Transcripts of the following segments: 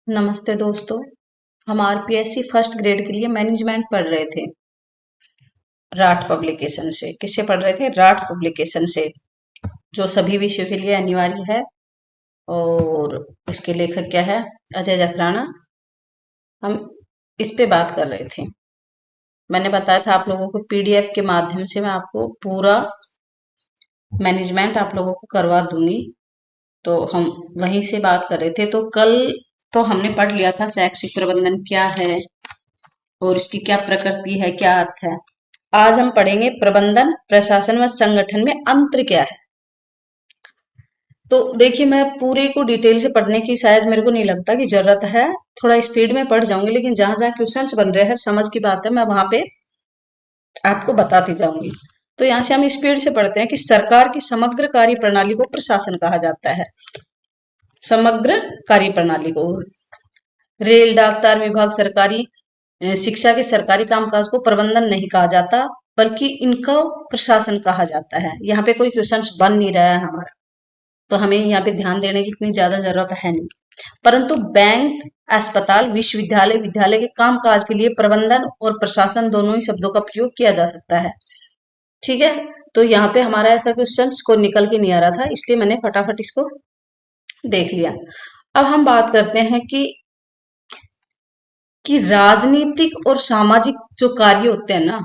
नमस्ते दोस्तों। हम आरपीएससी फर्स्ट ग्रेड के लिए मैनेजमेंट पढ़ रहे थे राठ पब्लिकेशन से। किससे पढ़ रहे थे? राठ पब्लिकेशन से, जो सभी विषयों के लिए अनिवार्य है। और इसके लेखक क्या है? अजय जखराना। हम इस पे बात कर रहे थे। मैंने बताया था आप लोगों को पीडीएफ के माध्यम से मैं आपको पूरा मैनेजमेंट आप लोगों को करवा दूंगी। तो हम वहीं से बात कर रहे थे। तो कल तो हमने पढ़ लिया था शैक्षिक प्रबंधन क्या है और इसकी क्या प्रकृति है, क्या अर्थ है। आज हम पढ़ेंगे प्रबंधन, प्रशासन व संगठन में अंतर क्या है। तो देखिए, मैं पूरे को डिटेल से पढ़ने की शायद मेरे को नहीं लगता कि जरूरत है। थोड़ा स्पीड में पढ़ जाऊंगी, लेकिन जहां जहां क्वेश्चंस बन रहे हैं, समझ की बात है, मैं वहां पे आपको बताती जाऊंगी। तो यहाँ से हम स्पीड से पढ़ते हैं कि सरकार की समग्र कार्य प्रणाली को प्रशासन कहा जाता है। समग्र कार्य प्रणाली को रेल, डाक, तार विभाग, सरकारी शिक्षा के सरकारी कामकाज को प्रबंधन नहीं कहा जाता, बल्कि इनको प्रशासन कहा जाता है। यहाँ पे कोई क्वेश्चन बन नहीं रहा है हमारा, तो हमें यहाँ पे ध्यान देने की इतनी ज्यादा जरूरत है नहीं। परंतु बैंक, अस्पताल, विश्वविद्यालय, विद्यालय के कामकाज के लिए प्रबंधन और प्रशासन दोनों ही शब्दों का प्रयोग किया जा सकता है। ठीक है, तो यहाँ पे हमारा ऐसा क्वेश्चन को निकल के नहीं आ रहा था, इसलिए मैंने फटाफट इसको देख लिया। अब हम बात करते हैं कि राजनीतिक और सामाजिक जो कार्य होते हैं ना,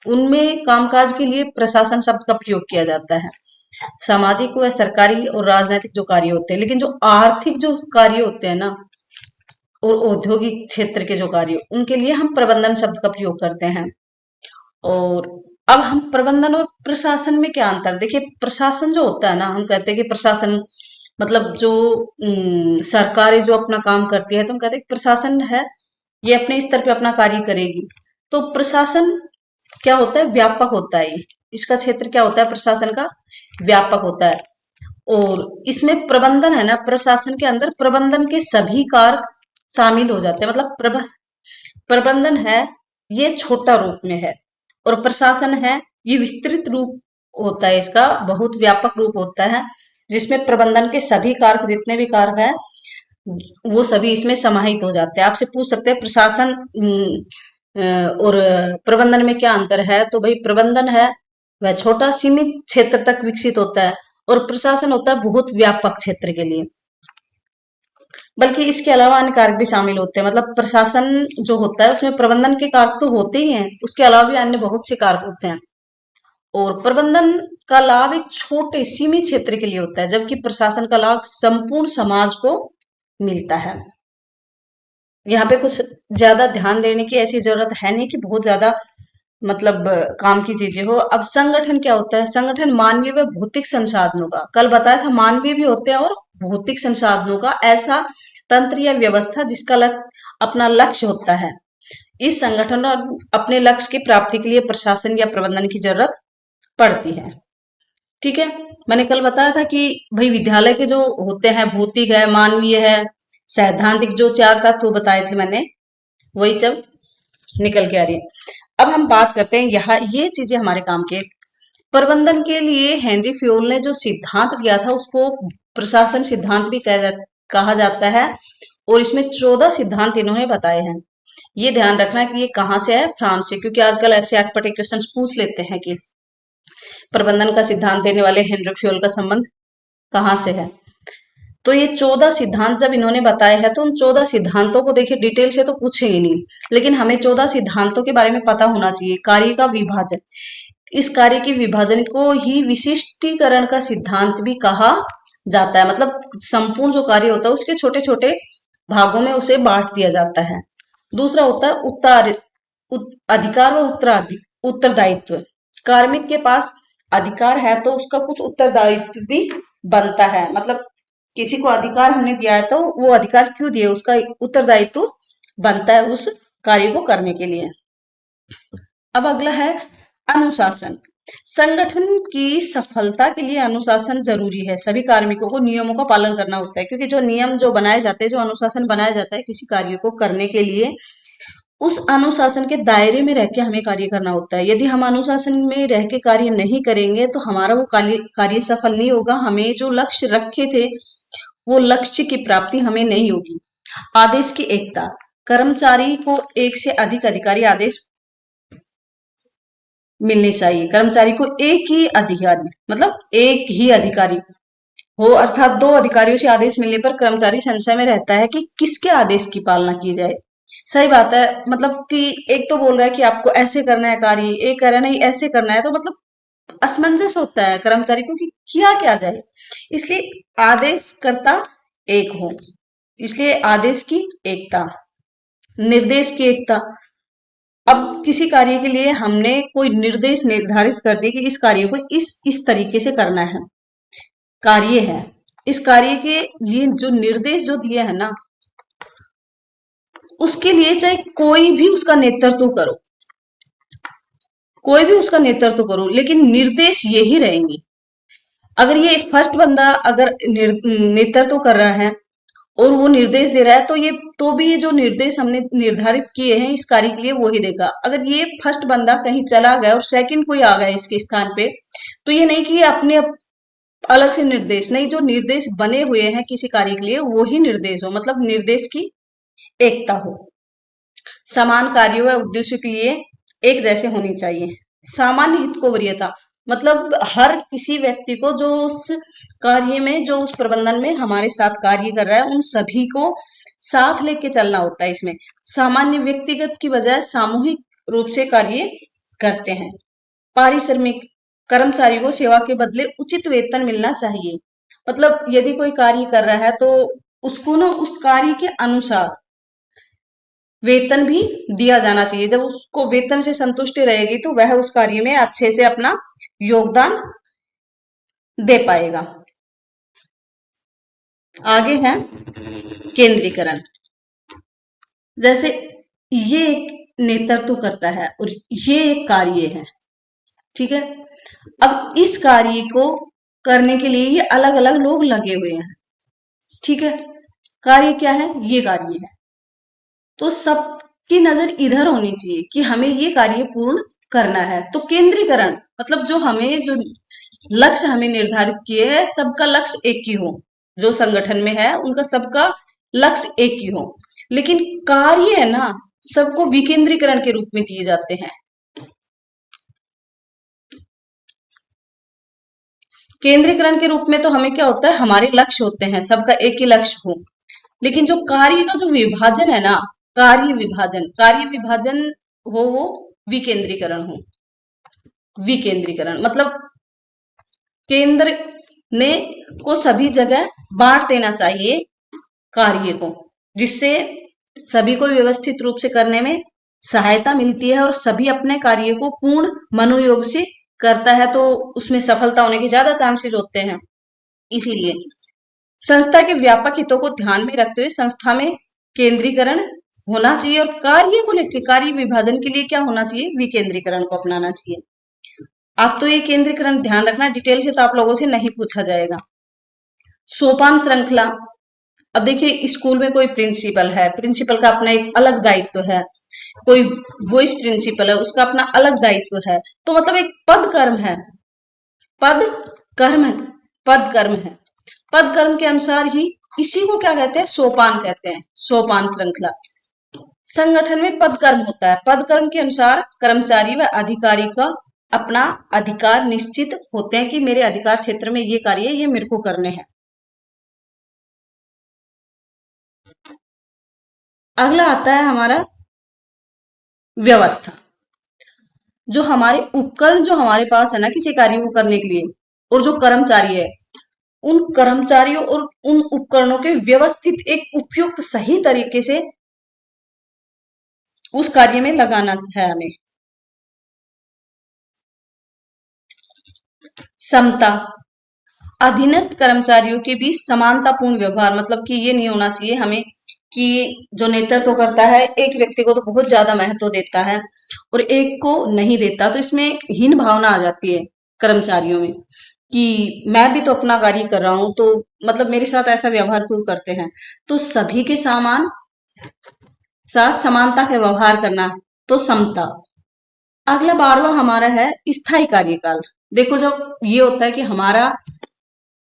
उनमें कामकाज के लिए प्रशासन शब्द का प्रयोग किया जाता है। सामाजिक व सरकारी और राजनीतिक जो कार्य होते हैं, लेकिन जो आर्थिक जो कार्य होते हैं ना और औद्योगिक क्षेत्र के जो कार्य, उनके लिए हम प्रबंधन शब्द का प्रयोग करते हैं। और अब हम प्रबंधन और प्रशासन में क्या अंतर देखिए। प्रशासन जो होता है ना, हम कहते हैं कि प्रशासन मतलब जो सरकारें जो अपना काम करती है, तो हम कहते हैं प्रशासन है, ये अपने स्तर पे अपना कार्य करेगी। तो प्रशासन क्या होता है? व्यापक होता है। इसका क्षेत्र क्या होता है? प्रशासन का व्यापक होता है। और इसमें प्रबंधन है ना, प्रशासन के अंदर प्रबंधन के सभी कार्य शामिल हो जाते हैं। मतलब प्रबंधन है, ये छोटा रूप में है, और प्रशासन है, ये विस्तृत रूप होता है। इसका बहुत व्यापक रूप होता है, जिसमें प्रबंधन के सभी कार्य, जितने भी कार्य है, वो सभी इसमें समाहित हो जाते हैं। आपसे पूछ सकते हैं प्रशासन और प्रबंधन में क्या अंतर है? तो भाई, प्रबंधन है वह छोटा सीमित क्षेत्र तक विकसित होता है, और प्रशासन होता है बहुत व्यापक क्षेत्र के लिए। बल्कि इसके अलावा अन्य कारक भी शामिल होते हैं। मतलब प्रशासन जो होता है उसमें प्रबंधन के कारक तो होते ही हैं, उसके अलावा भी अन्य बहुत से कारक होते हैं। और प्रबंधन का लाभ एक छोटे सीमित क्षेत्र के लिए होता है, जबकि प्रशासन का लाभ संपूर्ण समाज को मिलता है। यहाँ पे कुछ ज्यादा ध्यान देने की ऐसी जरूरत है नहीं कि बहुत ज्यादा मतलब काम की चीजें हो। अब संगठन क्या होता है? संगठन मानवीय व भौतिक संसाधनों का, कल बताया था मानवीय भी होते हैं और भौतिक संसाधनों का ऐसा तंत्र या व्यवस्था जिसका अपना लक्ष्य होता है। इस संगठन और अपने लक्ष्य की प्राप्ति के लिए प्रशासन या प्रबंधन की जरूरत पड़ती है। ठीक है, मैंने कल बताया था कि भाई विद्यालय के जो होते हैं, भौतिक है, मानवीय है, सैद्धांतिक, जो चार तत्व बताए थे मैंने, वही जब निकल के आ रही है। अब हम बात करते हैं यहाँ, ये चीजें हमारे काम के। प्रबंधन के लिए हेनरी फ्योल ने जो सिद्धांत दिया था, उसको प्रशासन सिद्धांत भी कहा जाता है। और इसमें 14 सिद्धांत इन्होंने बताए हैं। ये ध्यान रखना कि ये कहाँ से है? फ्रांस से, क्योंकि आजकल ऐसे अटपटे क्वेश्चन पूछ लेते हैं कि प्रबंधन का सिद्धांत देने वाले हेनरी फ्योल का संबंध कहाँ से है। तो ये 14 सिद्धांत जब इन्होंने बताए हैं, तो उन 14 सिद्धांतों को देखिए, डिटेल से तो पूछेंगे नहीं, लेकिन हमें 14 सिद्धांतों के बारे में पता होना चाहिए। कार्य का विभाजन, इस कार्य के विभाजन को ही विशिष्टीकरण का सिद्धांत भी कहा जाता है। मतलब संपूर्ण जो कार्य होता है उसके छोटे छोटे भागों में उसे बांट दिया जाता है। दूसरा होता है अधिकार व उत्तरदायित्व। कार्मिक के पास अधिकार है तो उसका कुछ उत्तरदायित्व भी बनता है। मतलब किसी को अधिकार हमने दिया है, तो वो अधिकार क्यों दिए, उसका उत्तरदायित्व बनता है उस कार्य को करने के लिए। अब अगला है अनुशासन। संगठन की सफलता के लिए अनुशासन जरूरी है। सभी कार्मिकों को नियमों का पालन करना होता है, क्योंकि जो नियम जो बनाए जाते हैं, जो अनुशासन बनाया जाता है किसी कार्य को करने के लिए, उस अनुशासन के दायरे में रह के हमें कार्य करना होता है। यदि हम अनुशासन में रह के कार्य नहीं करेंगे, तो हमारा वो कार्य सफल नहीं होगा। हमें जो लक्ष्य रखे थे, वो लक्ष्य की प्राप्ति हमें नहीं होगी। आदेश की एकता, कर्मचारी को एक से अधिक अधिकारी आदेश मिलने चाहिए। कर्मचारी को एक ही अधिकारी, मतलब एक ही अधिकारी हो, अर्थात दो अधिकारियों से आदेश मिलने पर कर्मचारी संशय में रहता है कि किसके आदेश की पालना की जाए। सही बात है, मतलब कि एक तो बोल रहा है कि आपको ऐसे करना है कार्य, एक कह रहा है नहीं ऐसे करना है, तो मतलब असमंजस होता है कर्मचारी को कि किया क्या जाए। इसलिए आदेशकर्ता एक हो, इसलिए आदेश की एकता, निर्देश की एकता। अब किसी कार्य के लिए हमने कोई निर्देश निर्धारित कर दिए कि इस कार्य को इस तरीके से करना है, कार्य है, इस कार्य के लिए जो निर्देश जो दिए है ना, उसके लिए चाहे कोई भी उसका नेतृत्व करो, कोई भी उसका नेतृत्व करो, लेकिन निर्देश यही रहेंगे। अगर ये फर्स्ट बंदा अगर नेतृत्व कर रहा है और वो निर्देश दे रहा है, तो भी ये जो निर्देश हमने निर्धारित किए हैं इस कार्य के लिए वो ही देगा। अगर ये फर्स्ट बंदा कहीं चला गया और सेकंड कोई आ गया इसके स्थान पे, तो ये नहीं कि ये अपने अलग से निर्देश, नहीं, जो निर्देश बने हुए हैं किसी कार्य के लिए वो ही निर्देश हो, मतलब निर्देश की एकता हो। समान कार्यों व उद्देश्यों के लिए एक जैसे होनी चाहिए। सामान्य हित को वरीयता, मतलब हर किसी व्यक्ति को जो उस कार्य में, जो उस प्रबंधन में हमारे साथ कार्य कर रहा है, उन सभी को साथ लेके चलना होता है। इसमें सामान्य व्यक्तिगत की बजाय सामूहिक रूप से कार्य करते हैं। पारिश्रमिक, कर्मचारी को सेवा के बदले उचित वेतन मिलना चाहिए। मतलब यदि कोई कार्य कर रहा है तो उसको ना उस कार्य के अनुसार वेतन भी दिया जाना चाहिए। जब उसको वेतन से संतुष्टि रहेगी तो वह उस कार्य में अच्छे से अपना योगदान दे पाएगा। आगे है केंद्रीकरण। जैसे ये एक नेतृत्व करता है और ये एक कार्य है, ठीक है। अब इस कार्य को करने के लिए ये अलग अलग लोग लगे हुए हैं, ठीक है। कार्य क्या है? ये कार्य है, तो सबकी नजर इधर होनी चाहिए कि हमें ये कार्य पूर्ण करना है। तो केंद्रीकरण मतलब जो लक्ष्य हमें निर्धारित किए हैं, सबका लक्ष्य एक ही हो, जो संगठन में है उनका सबका लक्ष्य एक ही हो। लेकिन कार्य है ना, सबको विकेंद्रीकरण के रूप में दिए जाते हैं। केंद्रीकरण के रूप में तो हमें क्या होता है, हमारे लक्ष्य होते हैं, सबका एक ही लक्ष्य हो। लेकिन जो कार्य का जो विभाजन है ना, कार्य विभाजन वो विकेंद्रीकरण हो। विकेंद्रीकरण मतलब केंद्र ने को सभी जगह बांट देना चाहिए कार्य को, जिससे सभी को व्यवस्थित रूप से करने में सहायता मिलती है और सभी अपने कार्य को पूर्ण मनोयोग से करता है, तो उसमें सफलता होने के ज्यादा चांसेस होते हैं। इसीलिए संस्था के व्यापक हितों को ध्यान में रखते हुए संस्था में केंद्रीकरण होना चाहिए और कार्य को लेकर कार्य विभाजन के लिए क्या होना चाहिए, विकेंद्रीकरण को अपनाना चाहिए। आप तो ये केंद्रीकरण ध्यान रखना, डिटेल से तो आप लोगों से नहीं पूछा जाएगा। सोपान श्रृंखला, अब देखिए स्कूल में कोई प्रिंसिपल है, प्रिंसिपल का अपना एक अलग दायित्व है, कोई वाइस प्रिंसिपल है, उसका अपना अलग दायित्व है। तो मतलब एक पद कर्म है, पद कर्म है, पद कर्म है, पद कर्म के अनुसार ही इसी को क्या कहते हैं, सोपान कहते हैं, सोपान श्रृंखला। संगठन में पद कर्म होता है, पद कर्म के अनुसार कर्मचारी व अधिकारी का अपना अधिकार निश्चित होते हैं कि मेरे अधिकार क्षेत्र में ये कार्य ये मेरे को करने हैं। अगला आता है हमारा व्यवस्था। जो हमारे उपकरण जो हमारे पास है ना किसी कार्य को करने के लिए, और जो कर्मचारी है, उन कर्मचारियों और उन उपकरणों के व्यवस्थित एक उपयुक्त सही तरीके से उस कार्य में लगाना है हमें। समता, अधीनस्थ कर्मचारियों के बीच समानतापूर्ण व्यवहार, मतलब कि ये नहीं होना चाहिए हमें कि जो नेतृत्व करता है एक व्यक्ति को तो बहुत ज्यादा महत्व देता है और एक को नहीं देता, तो इसमें हीन भावना आ जाती है कर्मचारियों में कि मैं भी तो अपना कार्य कर रहा हूं, तो मतलब मेरे साथ ऐसा व्यवहार क्यों करते हैं। तो सभी के साथ समानता का व्यवहार करना, तो समता। अगला 12वां हमारा है स्थायी कार्यकाल। देखो जब ये होता है कि हमारा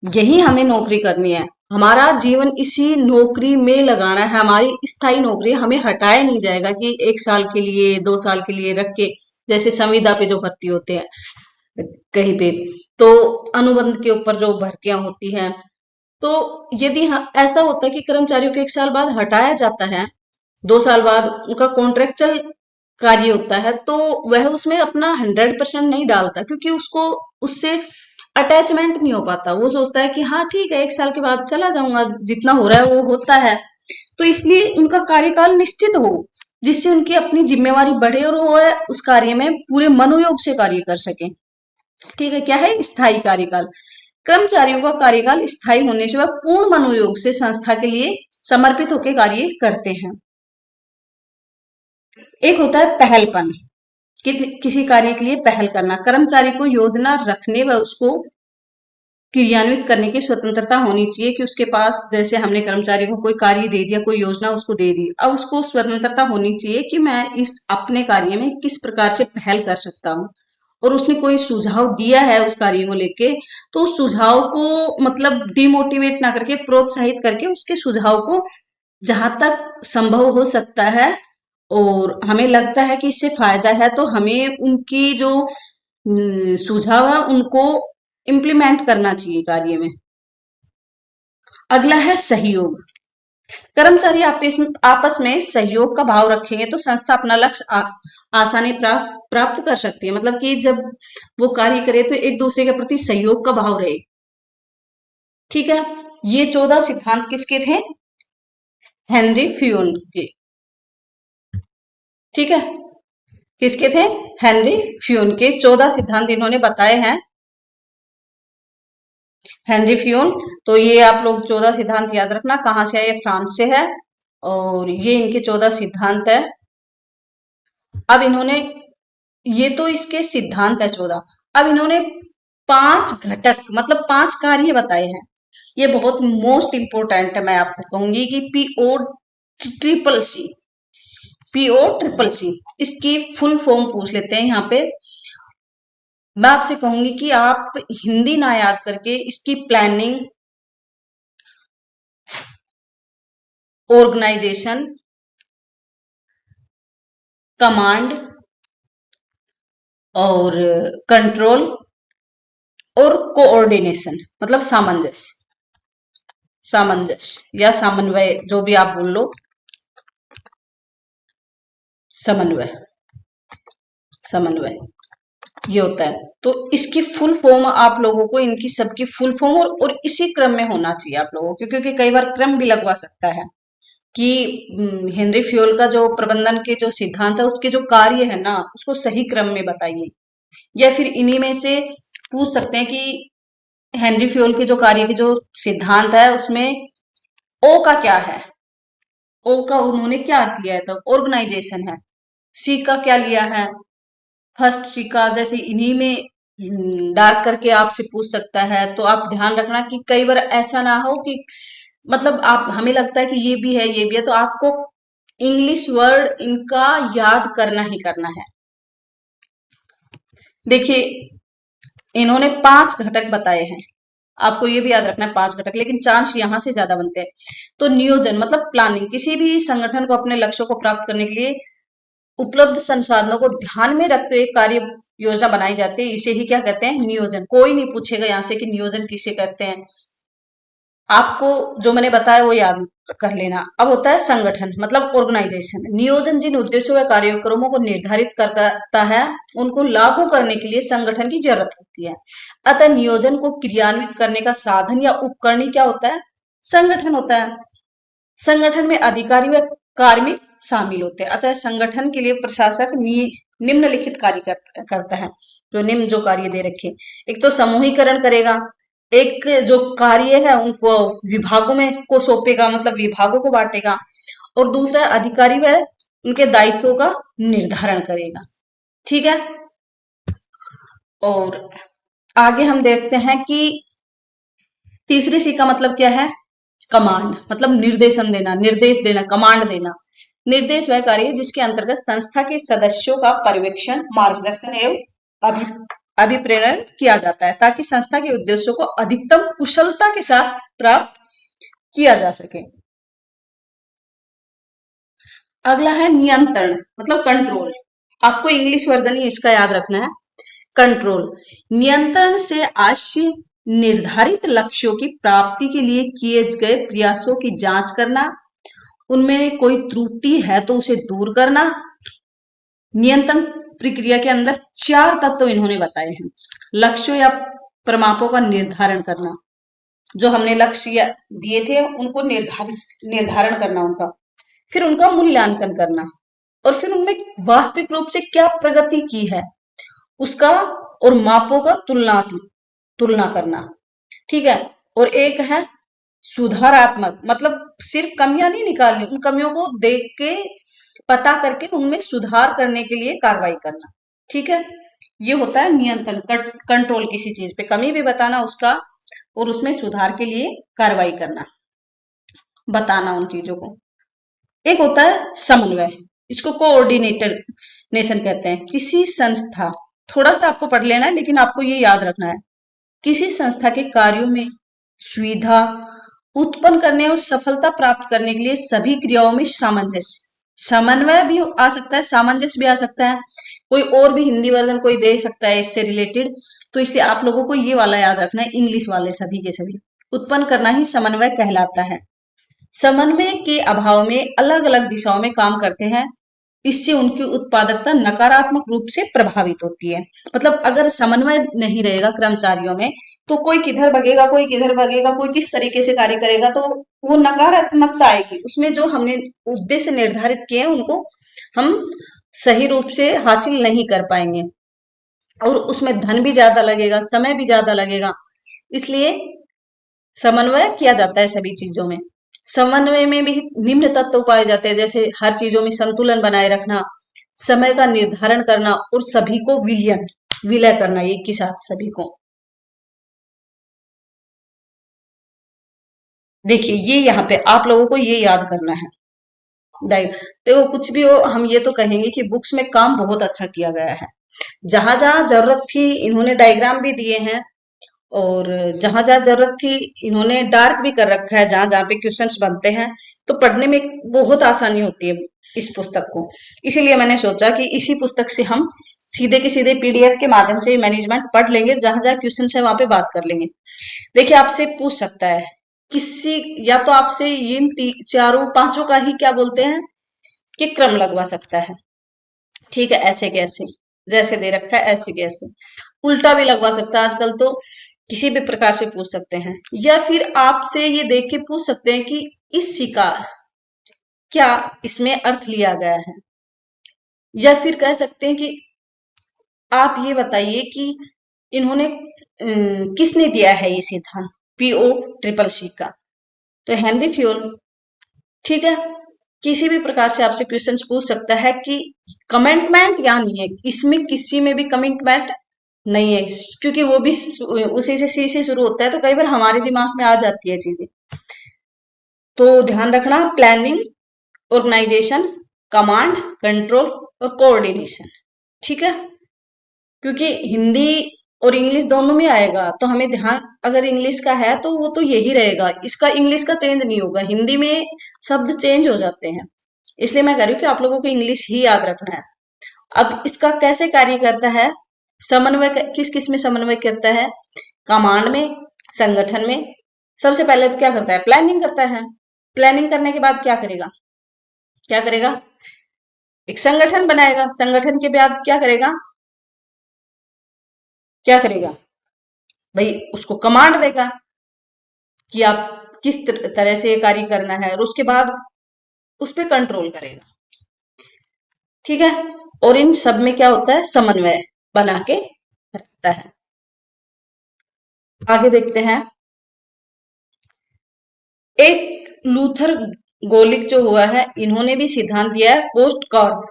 यही हमें नौकरी करनी है हमारा जीवन इसी नौकरी में लगाना है, हमारी स्थायी नौकरी, हमें हटाया नहीं जाएगा कि 1 साल के लिए 2 साल के लिए रख के, जैसे संविदा पे जो भर्ती होते हैं कहीं पे, तो अनुबंध के ऊपर जो भर्तियां होती हैं, तो यदि ऐसा होता है कि कर्मचारियों को 1 साल बाद हटाया जाता है, 2 साल बाद उनका कॉन्ट्रेक्चुअल कार्य होता है, तो वह उसमें अपना 100% नहीं डालता, क्योंकि उसको उससे अटैचमेंट नहीं हो पाता। वो सोचता है कि हाँ ठीक है, 1 साल के बाद चला जाऊंगा, जितना हो रहा है वो होता है। तो इसलिए उनका कार्यकाल निश्चित हो, जिससे उनकी अपनी जिम्मेवारी बढ़े और वो उस कार्य में पूरे मनोयोग से कार्य कर सके। ठीक है, क्या है स्थायी कार्यकाल। कर्मचारियों का कार्यकाल स्थायी होने से वह पूर्ण मनोयोग से संस्था के लिए समर्पित होकर कार्य करते हैं। एक होता है पहलपन, किसी कार्य के लिए पहल करना। कर्मचारी को योजना रखने व उसको क्रियान्वित करने की स्वतंत्रता होनी चाहिए, कि उसके पास, जैसे हमने कर्मचारी को कोई कार्य दे दिया, कोई योजना उसको दे दी, अब उसको स्वतंत्रता होनी चाहिए कि मैं इस अपने कार्य में किस प्रकार से पहल कर सकता हूँ। और उसने कोई सुझाव दिया है उस कार्य को लेके, तो उस सुझाव को मतलब डिमोटिवेट ना करके, प्रोत्साहित करके उसके सुझाव को जहां तक संभव हो सकता है और हमें लगता है कि इससे फायदा है, तो हमें उनकी जो सुझाव है उनको इम्प्लीमेंट करना चाहिए कार्य में। अगला है सहयोग। कर्मचारी आपस में सहयोग का भाव रखेंगे तो संस्था अपना लक्ष्य आसानी प्राप्त कर सकती है। मतलब कि जब वो कार्य करे तो एक दूसरे के प्रति सहयोग का भाव रहे। ठीक है, ये 14 सिद्धांत किसके थे? हेनरी फ्यून के। ठीक है, किसके थे? हेनरी फ्यून के 14 सिद्धांत इन्होंने बताए हैं, हेनरी फ्यून। तो ये आप लोग 14 सिद्धांत याद रखना, कहां से है? फ्रांस से है, और ये इनके 14 सिद्धांत है। अब इन्होंने, ये तो इसके सिद्धांत है 14, अब इन्होंने 5 घटक मतलब 5 कार्य बताए हैं। ये बहुत मोस्ट इंपोर्टेंट है, मैं आपको कहूंगी कि ट्रिपल सी PO CCC, इसकी फुल फॉर्म पूछ लेते हैं यहाँ पे। मैं आपसे कहूंगी कि आप हिंदी ना याद करके इसकी प्लानिंग, ऑर्गेनाइजेशन, कमांड और कंट्रोल और कोऑर्डिनेशन, मतलब सामंजस्य या समन्वय, जो भी आप बोल लो, समन्वय ये होता है। तो इसकी फुल फॉर्म आप लोगों को, इनकी सबकी फुल फॉर्म और इसी क्रम में होना चाहिए आप लोगों को, क्योंकि कई बार क्रम भी लगवा सकता है कि हेनरी फ्यूल का जो प्रबंधन के जो सिद्धांत है उसके जो कार्य है ना, उसको सही क्रम में बताइए। या फिर इन्हीं में से पूछ सकते हैं कि हेनरी फ्यूल के जो कार्य के जो सिद्धांत है उसमें ओ का क्या है, ओ का उन्होंने क्या लिया है? तो ऑर्गेनाइजेशन है। सी का क्या लिया है? फर्स्ट सी का, जैसे इन्हीं में डार्क करके आपसे पूछ सकता है। तो आप ध्यान रखना कि कई बार ऐसा ना हो कि मतलब आप, हमें लगता है कि ये भी है ये भी है, तो आपको इंग्लिश वर्ड इनका याद करना ही करना है। देखिए, इन्होंने 5 घटक बताए हैं, आपको ये भी याद रखना है 5 घटक, लेकिन चांस यहां से ज्यादा बनते हैं। तो नियोजन मतलब प्लानिंग, किसी भी संगठन को अपने लक्ष्यों को प्राप्त करने के लिए उपलब्ध संसाधनों को ध्यान में रखते हुए कार्य योजना बनाई जाती है, इसे ही क्या कहते हैं? नियोजन। कोई नहीं पूछेगा यहाँ से कि नियोजन किसे कहते हैं, आपको जो मैंने बताया वो याद कर लेना। अब होता है संगठन मतलब ऑर्गेनाइजेशन। नियोजन जिन उद्देश्यों व कार्यक्रमों को निर्धारित करता है उनको लागू करने के लिए संगठन की जरूरत होती है। अतः नियोजन को क्रियान्वित करने का साधन या उपकरण क्या होता है? संगठन होता है। संगठन में अधिकारी व कार्मिक शामिल होते हैं। अतः संगठन के लिए प्रशासक निम्नलिखित कार्य करता है, जो निम्न जो कार्य दे रखे। एक तो समूहीकरण करेगा, एक जो कार्य है उनको विभागों में को सौंपेगा, मतलब विभागों को बांटेगा, और दूसरा अधिकारी वह उनके दायित्वों का निर्धारण करेगा। ठीक है, और आगे हम देखते हैं कि तीसरी सी का मतलब क्या है? कमांड, मतलब निर्देशन देना, निर्देश देना, कमांड देना। निर्देश वह कार्य जिसके अंतर्गत संस्था के सदस्यों का पर्यवेक्षण, मार्गदर्शन एवं अभिप्रेरण किया जाता है, ताकि संस्था के उद्देश्यों को अधिकतम कुशलता के साथ प्राप्त किया जा सके। अगला है नियंत्रण, मतलब कंट्रोल। आपको इंग्लिश वर्जन ही इसका याद रखना है। कंट्रोल, नियंत्रण से आशय निर्धारित लक्ष्यों की प्राप्ति के लिए किए गए प्रयासों की जांच करना, उनमें कोई त्रुटि है तो उसे दूर करना। नियंत्रण प्रक्रिया के अंदर 4 तत्व इन्होंने बताए हैं। लक्ष्यों या परिमापों का निर्धारण करना, जो हमने लक्ष्य दिए थे उनको निर्धारण करना उनका, फिर उनका मूल्यांकन करना, और फिर उनमें वास्तविक रूप से क्या प्रगति की है उसका, और मापों का तुलना करना। ठीक है। और एक है सुधारात्मक, मतलब सिर्फ कमियां नहीं निकालनी, उन कमियों को देख के पता करके उनमें सुधार करने के लिए कार्रवाई करना। ठीक है। ये होता है नियंत्रण, कंट्रोल, किसी चीज पे कमी भी बताना उसका, और उसमें सुधार के लिए कार्रवाई करना, बताना उन चीजों को। एक होता है समन्वय, इसको कोऑर्डिनेटर नेशन कहते हैं। किसी संस्था, थोड़ा सा आपको पढ़ लेना है लेकिन आपको ये याद रखना है, किसी संस्था के कार्यों में सुविधा उत्पन्न करने और सफलता प्राप्त करने के लिए सभी क्रियाओं में सामंजस्य, समन्वय भी आ सकता है, सामंजस्य भी आ सकता है, कोई और भी हिंदी वर्जन कोई दे सकता है इससे रिलेटेड। तो इसलिए आप लोगों को ये वाला याद रखना है, इंग्लिश वाले सभी के सभी। उत्पन्न करना ही समन्वय कहलाता है। समन्वय के अभाव में अलग अलग दिशाओं में काम करते हैं, इससे उनकी उत्पादकता नकारात्मक रूप से प्रभावित होती है। मतलब अगर समन्वय नहीं रहेगा कर्मचारियों में, तो कोई किधर भगेगा, कोई किधर भगेगा, कोई किस तरीके से कार्य करेगा, तो वो नकारात्मकता आएगी उसमें। जो हमने उद्देश्य निर्धारित किए हैं उनको हम सही रूप से हासिल नहीं कर पाएंगे, और उसमें धन भी ज्यादा लगेगा, समय भी ज्यादा लगेगा। इसलिए समन्वय किया जाता है सभी चीजों में। समन्वय में भी निम्न तत्व पाए जाते हैं, जैसे हर चीजों में संतुलन बनाए रखना, समय का निर्धारण करना, और सभी को विलय करना एक के साथ सभी को। देखिए ये यहाँ पे आप लोगों को ये याद करना है। तो कुछ भी हो, हम ये तो कहेंगे कि बुक्स में काम बहुत अच्छा किया गया है। जहां जहां जरूरत थी इन्होंने डायग्राम भी दिए हैं, और जहां जहां जरूरत थी इन्होंने डार्क भी कर रखा है, जहां जहां पे क्वेश्चंस बनते हैं, तो पढ़ने में बहुत आसानी होती है इस पुस्तक को। इसीलिए मैंने सोचा कि इसी पुस्तक से हम सीधे के सीधे पीडीएफ के माध्यम से मैनेजमेंट पढ़ लेंगे, जहां जहां क्वेश्चन है वहां पे बात कर लेंगे। देखिए आपसे पूछ सकता है किसी, या तो आपसे इन चारों पांचों का ही क्या बोलते हैं कि क्रम लगवा सकता है। ठीक है, ऐसे कैसे, जैसे दे रखा है ऐसे कैसे, उल्टा भी लगवा सकता है। आजकल तो किसी भी प्रकार से पूछ सकते हैं, या फिर आपसे ये देख के पूछ सकते हैं कि इस सी का क्या इसमें अर्थ लिया गया है, या फिर कह सकते हैं कि आप ये बताइए कि इन्होंने किसने दिया है ये सिद्धांत पीओ ट्रिपल सी का, तो हेनरी फ्यूल। ठीक है, किसी भी प्रकार से आपसे क्वेश्चंस पूछ सकता है कि कमिटमेंट या नहीं है, इसमें किसी में भी कमिटमेंट नहीं है, क्योंकि वो भी उसी से सी से शुरू होता है, तो कई बार हमारे दिमाग में आ जाती है चीजें। तो ध्यान रखना, प्लानिंग, ऑर्गेनाइजेशन, कमांड, कंट्रोल और कोऑर्डिनेशन। ठीक है, क्योंकि हिंदी और इंग्लिश दोनों में आएगा, तो हमें ध्यान, अगर इंग्लिश का है तो वो तो यही रहेगा, इसका इंग्लिश का चेंज नहीं होगा, हिंदी में शब्द चेंज हो जाते हैं। इसलिए मैं कह रही हूँ कि आप लोगों को इंग्लिश ही याद रखना है। अब इसका कैसे कार्य करता है, समन्वय किस किस में समन्वय करता है, कमांड में, संगठन में। सबसे पहले तो क्या करता है, प्लानिंग करता है। प्लानिंग करने के बाद क्या करेगा, क्या करेगा, एक संगठन बनाएगा। संगठन के बाद क्या करेगा, क्या करेगा भाई, उसको कमांड देगा कि आप किस तरह से ये कार्य करना है, और उसके बाद उस पर कंट्रोल करेगा। ठीक है, और इन सब में क्या होता है, समन्वय बना के रखता है। आगे देखते हैं, एक लूथर गोलिक जो हुआ है, इन्होंने भी सिद्धांत दिया है पोस्ट कॉर्ब।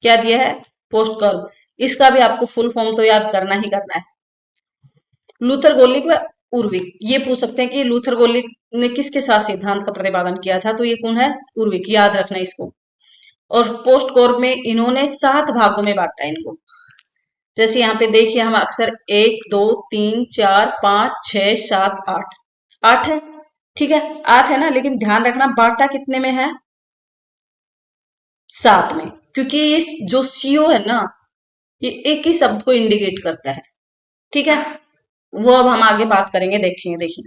क्या दिया है, पोस्ट कॉर्ब। इसका भी आपको फुल फॉर्म तो याद करना ही करना है। लूथर गोलिक व उर्विक, ये पूछ सकते हैं कि लूथर गोलिक ने किसके साथ सिद्धांत का प्रतिपादन किया था, तो ये कौन है, उर्विक, याद रखना इसको। और पोस्ट कॉर्ब में इन्होंने 7 भागों में बांटा इनको। जैसे यहाँ पे देखिए, हम अक्सर 1 2 3 4 5 6 7 8 8 है, ठीक है, 8 है ना, लेकिन ध्यान रखना बांटा कितने में है, 7 में, क्योंकि ये जो सीओ है ना, ये एक ही शब्द को इंडिकेट करता है। ठीक है, वो अब हम आगे बात करेंगे, देखिए देखिए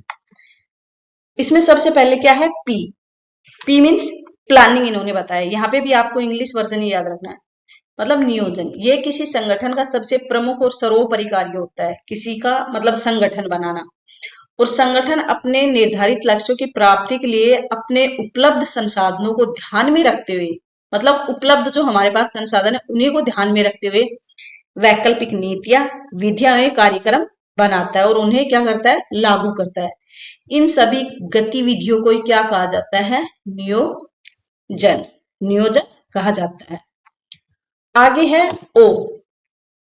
इसमें सबसे पहले क्या है, पी। पी मीन्स प्लानिंग, इन्होंने बताया, यहाँ पे भी आपको इंग्लिश वर्जन ही याद रखना है, मतलब नियोजन। ये किसी संगठन का सबसे प्रमुख और सर्वोपरि कार्य होता है, किसी का मतलब संगठन बनाना। और संगठन अपने निर्धारित लक्ष्यों की प्राप्ति के लिए अपने उपलब्ध संसाधनों को ध्यान में रखते हुए, मतलब उपलब्ध जो हमारे पास संसाधन है उन्हीं को ध्यान में रखते हुए वैकल्पिक नीतियां, विधियां एवं कार्यक्रम बनाता है और उन्हें क्या करता है, लागू करता है। इन सभी गतिविधियों को क्या कहा जाता है, नियोजन। नियोजन कहा जाता है। आगे है ओ।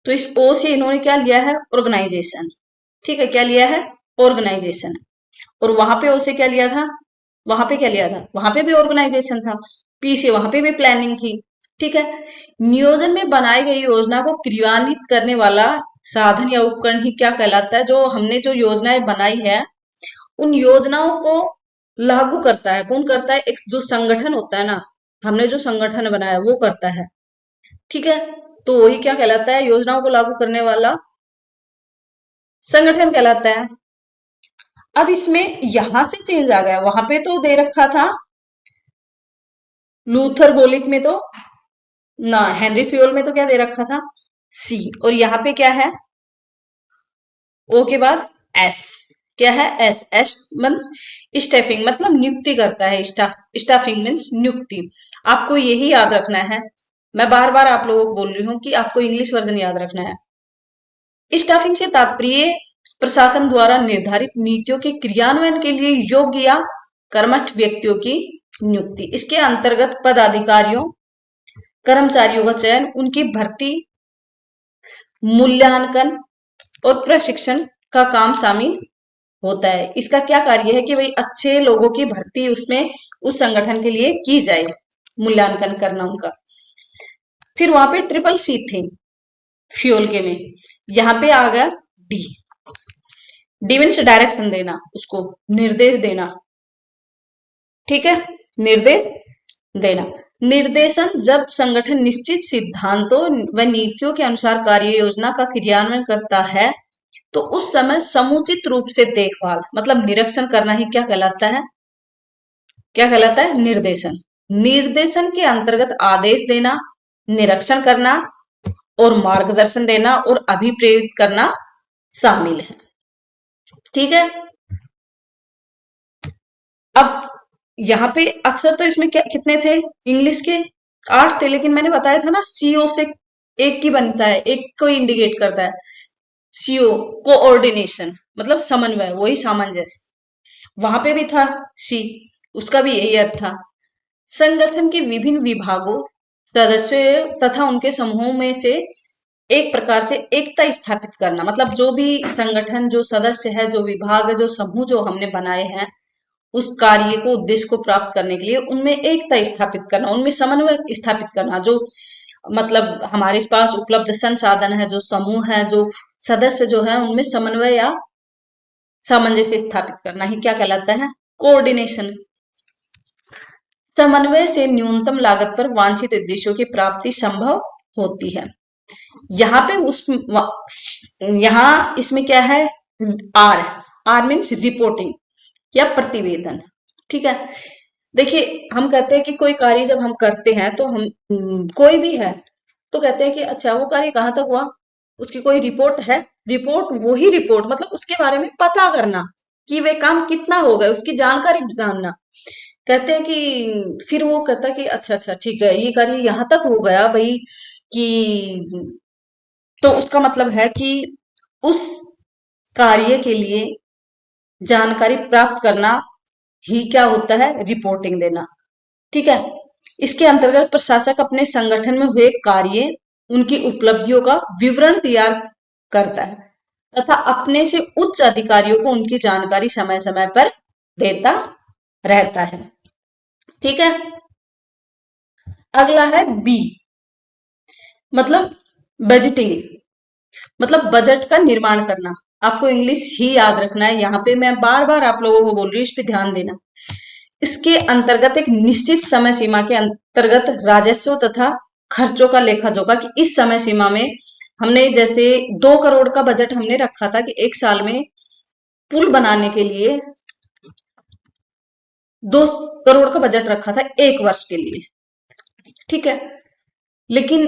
तो इस ओ से इन्होंने क्या लिया है, ऑर्गेनाइजेशन। ठीक है, क्या लिया है, ऑर्गेनाइजेशन। और वहां पे ओ से क्या लिया था, वहां पे क्या लिया था, वहां पे भी ऑर्गेनाइजेशन था। पी से वहां पे भी प्लानिंग थी। ठीक है, नियोजन में बनाई गई योजना को क्रियान्वित करने वाला साधन या उपकरण ही क्या कहलाता है, जो हमने जो योजनाएं बनाई है उन योजनाओं को लागू करता है, कौन करता है, एक जो संगठन होता है ना, हमने जो संगठन बनाया वो करता है। ठीक है, तो वही क्या कहलाता है, योजनाओं को लागू करने वाला संगठन कहलाता है। अब इसमें यहां से चेंज आ गया, वहां पे तो दे रखा था लूथर गोलिक में तो ना, हेनरी फ्यूल में तो क्या दे रखा था, सी। और यहाँ पे क्या है, ओ के बाद एस। क्या है, एस। एस मीन्स स्टाफिंग, मतलब नियुक्ति करता है, स्टाफिंग मीन्स नियुक्ति। आपको यही याद रखना है, मैं बार बार आप लोगों को बोल रही हूँ कि आपको इंग्लिश वर्जन याद रखना है। स्टाफिंग से तात्पर्य प्रशासन द्वारा निर्धारित नीतियों के क्रियान्वयन के लिए योग्य या कर्मठ व्यक्तियों की नियुक्ति। इसके अंतर्गत पदाधिकारियों, कर्मचारियों का चयन, उनकी भर्ती, मूल्यांकन और प्रशिक्षण का काम शामिल होता है। इसका क्या कार्य है कि भाई अच्छे लोगों की भर्ती उसमें उस संगठन के लिए की जाए, मूल्यांकन करना उनका। फिर वहां पे ट्रिपल सी थी फ्यूल के में, यहाँ पे आ गया डी। डी मीन्स डायरेक्शन देना, उसको निर्देश देना। ठीक है, निर्देश देना। निर्देशन, जब संगठन निश्चित सिद्धांतों व नीतियों के अनुसार कार्य योजना का क्रियान्वयन करता है तो उस समय समुचित रूप से देखभाल, मतलब निरीक्षण करना ही क्या कहलाता है, क्या कहलाता है, निर्देशन। निर्देशन के अंतर्गत आदेश देना, निरीक्षण करना और मार्गदर्शन देना और अभिप्रेरित करना शामिल है। ठीक है, अब यहाँ पे अक्सर तो इसमें क्या कितने थे, इंग्लिश के 8 थे, लेकिन मैंने बताया था ना सीओ से एक की बनता है, एक को इंडिकेट करता है। सीओ कोऑर्डिनेशन, मतलब समन्वय, वही सामंजस्य। वहां पे भी था सी, उसका भी यही अर्थ था। संगठन के विभिन्न विभागों, सदस्यों तथा उनके समूहों में से एक प्रकार से एकता स्थापित करना, मतलब जो भी संगठन, जो सदस्य है, जो विभाग है, जो समूह जो हमने बनाए हैं, उस कार्य को, उद्देश्य को प्राप्त करने के लिए उनमें एकता स्थापित करना, उनमें समन्वय स्थापित करना। जो मतलब हमारे पास उपलब्ध संसाधन है, जो समूह है, जो सदस्य जो है, उनमें समन्वय या सामंजस्य स्थापित करना ही क्या कहलाता है, कोऑर्डिनेशन। समन्वय से न्यूनतम लागत पर वांछित उद्देश्यों की प्राप्ति संभव होती है। यहाँ पे उस यहाँ इसमें क्या है, आर। आर मीन्स रिपोर्टिंग या प्रतिवेदन। ठीक है, देखिए हम कहते हैं कि कोई कार्य जब हम करते हैं तो हम कोई भी है तो कहते हैं कि अच्छा वो कार्य कहाँ तक हुआ, उसकी कोई रिपोर्ट है, रिपोर्ट, वही रिपोर्ट मतलब उसके बारे में पता करना कि वे काम कितना हो गए, उसकी जानकारी जानना। कहते हैं कि फिर वो कहता है कि अच्छा अच्छा ठीक है, ये कार्य यहाँ तक हो गया भाई, कि तो उसका मतलब है कि उस कार्य के लिए जानकारी प्राप्त करना ही क्या होता है, रिपोर्टिंग देना। ठीक है, इसके अंतर्गत प्रशासक अपने संगठन में हुए कार्य, उनकी उपलब्धियों का विवरण तैयार करता है तथा अपने से उच्च अधिकारियों को उनकी जानकारी समय समय पर देता रहता है। ठीक है, अगला है बी, मतलब बजटिंग, मतलब बजट का निर्माण करना। आपको इंग्लिश ही याद रखना है। यहाँ पे मैं बार बार आप लोगों को बोल रही हूँ, इस पे ध्यान देना। इसके अंतर्गत एक निश्चित समय सीमा के अंतर्गत राजस्व तथा खर्चों का लेखा जोखा, कि इस समय सीमा में हमने जैसे 2 करोड़ का बजट हमने रखा था कि एक साल में पुल बनाने के लिए 2 करोड़ का बजट रखा था एक वर्ष के लिए, ठीक है। लेकिन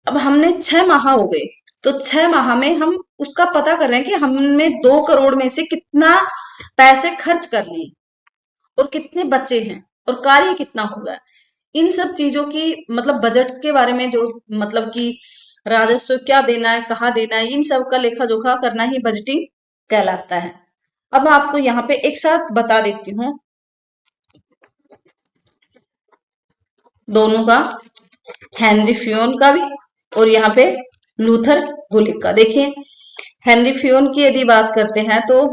अब हमने 6 माह हो गए, तो 6 माह में हम उसका पता कर रहे हैं कि हमने 2 करोड़ में से कितना पैसे खर्च कर लिए और कितने बचे हैं और कार्य कितना होगा। इन सब चीजों की मतलब बजट के बारे में जो मतलब कि राजस्व क्या देना है, कहाँ देना है, इन सब का लेखा जोखा करना ही बजटिंग कहलाता है। अब मैं आपको यहाँ पे एक साथ बता देती हूँ दोनों का, हेनरी फ्योन का भी और यहाँ पे लूथर गुलिक का। देखिए हेनरी फ्योन की यदि बात करते हैं तो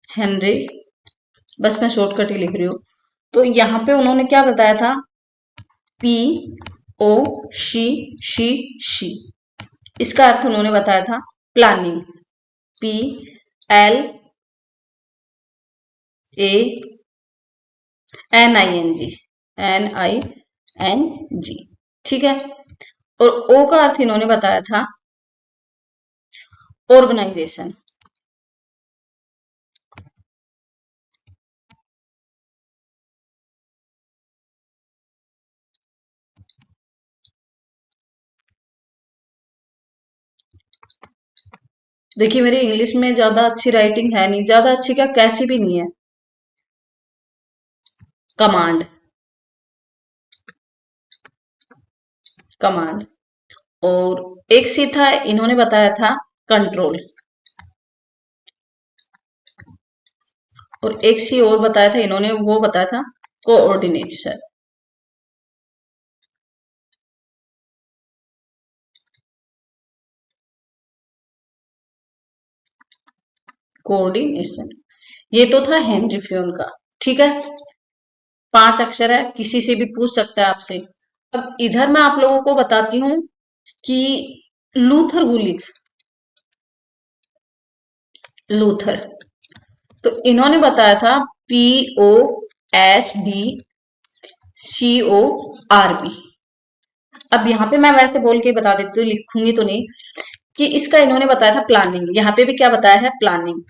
हेनरी, बस मैं शॉर्टकट ही लिख रही हूँ। तो यहाँ पे उन्होंने क्या बताया था, पी ओ शी, इसका अर्थ उन्होंने बताया था प्लानिंग, PLANING, NING, ठीक है। और ओ का अर्थ इन्होंने बताया था ऑर्गेनाइजेशन। देखिए मेरी इंग्लिश में ज्यादा अच्छी राइटिंग है नहीं, ज्यादा अच्छी क्या, कैसी भी नहीं है। Command, command. और एक सी था, इन्होंने बताया था कंट्रोल, और एक सी और बताया था इन्होंने, वो बताया था कोऑर्डिनेशन। कोऑर्डिनेशन, ये तो था हेनरी फ्योन का, ठीक है। 5 अक्षर है, किसी से भी पूछ सकता है आपसे। अब इधर मैं आप लोगों को बताती हूँ कि लूथर गुलिक, लूथर, तो इन्होंने बताया था POSDCORB। अब यहाँ पे मैं वैसे बोल के बता देती हूँ, लिखूंगी तो नहीं, कि इसका इन्होंने बताया था प्लानिंग, यहाँ पे भी क्या बताया है, प्लानिंग।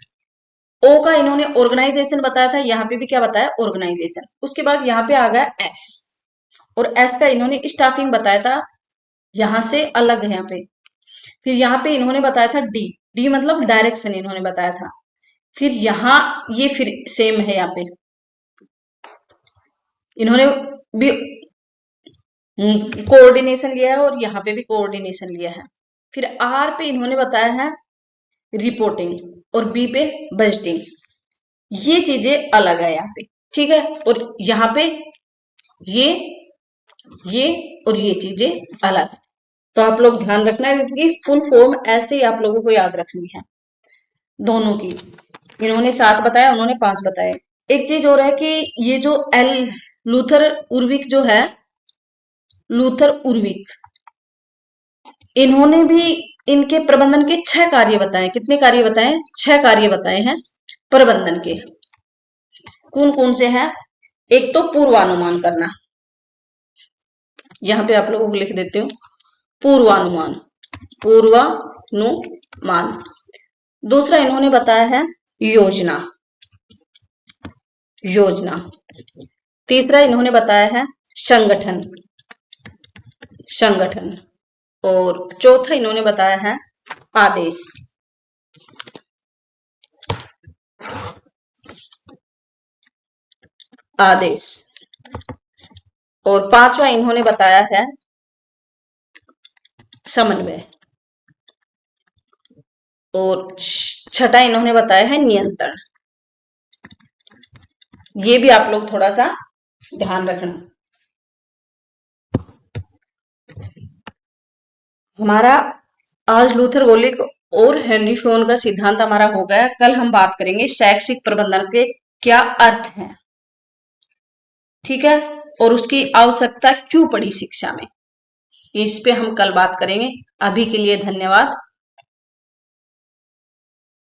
ओ का इन्होंने ऑर्गेनाइजेशन बताया था, यहाँ पे भी क्या बताया, ऑर्गेनाइजेशन। उसके बाद यहाँ पे आ गया एस, और एस का इन्होंने स्टाफिंग बताया था, यहां से अलग है यहाँ पे। फिर यहाँ पे इन्होंने बताया था डी, डी मतलब डायरेक्शन इन्होंने बताया था। फिर यहाँ ये फिर सेम है, यहाँ पे इन्होंने भी कोऑर्डिनेशन लिया है और यहाँ पे भी कोऑर्डिनेशन लिया है। फिर आर पे इन्होंने बताया है रिपोर्टिंग और बी पे बजटिंग। ये चीजें अलग है यहाँ पे, ठीक है। और यहाँ पे ये ये और ये चीजें अलग है। तो आप लोग ध्यान रखना है कि फुल फॉर्म ऐसे ही आप लोगों को याद रखनी है दोनों की। इन्होंने 7 बताया, उन्होंने 5 बताए। एक चीज और है कि ये जो एल लूथर उर्विक जो है, लूथर उर्विक, इन्होंने भी इनके प्रबंधन के 6 कार्य बताए। कितने कार्य बताए, 6 कार्य बताए हैं प्रबंधन के। कौन कौन से हैं, एक तो पूर्वानुमान करना, यहां पे आप लोगों को लिख देती हूँ, पूर्वानुमान, पूर्वानुमान। दूसरा इन्होंने बताया है योजना, योजना। तीसरा इन्होंने बताया है संगठन, संगठन। और चौथा इन्होंने बताया है आदेश, आदेश। और पांचवा इन्होंने बताया है समन्वय। और छठा इन्होंने बताया है नियंत्रण। ये भी आप लोग थोड़ा सा ध्यान रखना। हमारा आज लूथर गोलिक और हेनरी फोन का सिद्धांत हमारा हो गया। कल हम बात करेंगे शैक्षिक प्रबंधन के क्या अर्थ हैं, ठीक है, और उसकी आवश्यकता क्यों पड़ी शिक्षा में, इस पे हम कल बात करेंगे। अभी के लिए धन्यवाद।